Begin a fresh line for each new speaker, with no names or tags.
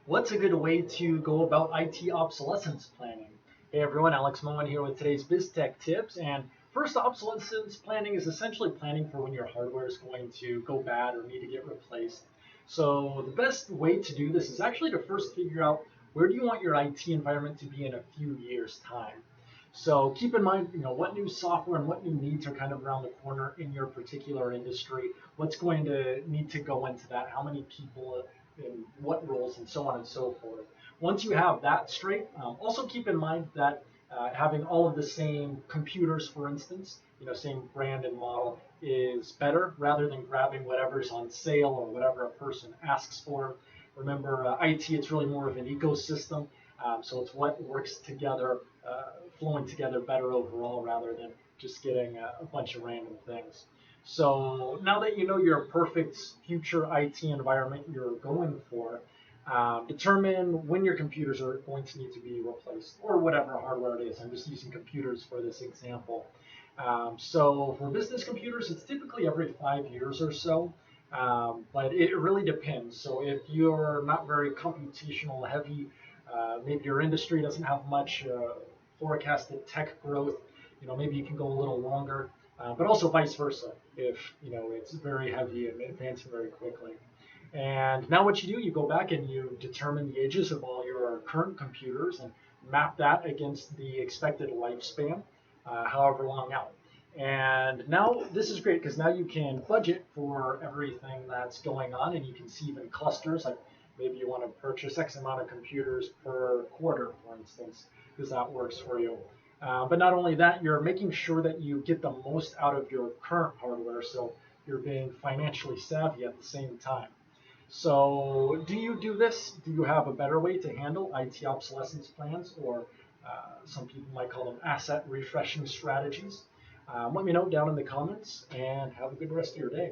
What's a good way to go about IT obsolescence planning? Hey everyone, Alex Moen here with today's BizTech tips. And first, obsolescence planning is essentially planning for when your hardware is going to go bad or need to get replaced. So the best way to do this is actually to first figure out where do you want your IT environment to be in a few years' time. So keep in mind, what new software and what new needs are kind of around the corner in your particular industry. What's going to need to go into that? How many people in what roles, and so on and so forth. Once you have that straight, also keep in mind that having all of the same computers, for instance, same brand and model is better rather than grabbing whatever's on sale or whatever a person asks for. Remember, IT, it's really more of an ecosystem. So it's what works together, flowing together better overall rather than just getting a bunch of random things. So now that you know your perfect future IT environment you're going for, determine when your computers are going to need to be replaced or whatever hardware it is. I'm just using computers for this example. So for business computers, it's typically every 5 years or so. But it really depends. So if you're not very computational heavy, maybe your industry doesn't have much forecasted tech growth, maybe you can go a little longer, but also vice versa if it's very heavy and advancing very quickly. And now what you do, you go back and you determine the ages of all your current computers and map that against the expected lifespan, however long out. And now this is great because now you can budget for everything that's going on, and you can see even clusters, like maybe you want to purchase X amount of computers per quarter, for instance, because that works for you. But not only that, you're making sure that you get the most out of your current hardware, so you're being financially savvy at the same time. So do you do this? Do you have a better way to handle IT obsolescence plans, or some people might call them asset refreshing strategies? Let me know down in the comments, and have a good rest of your day.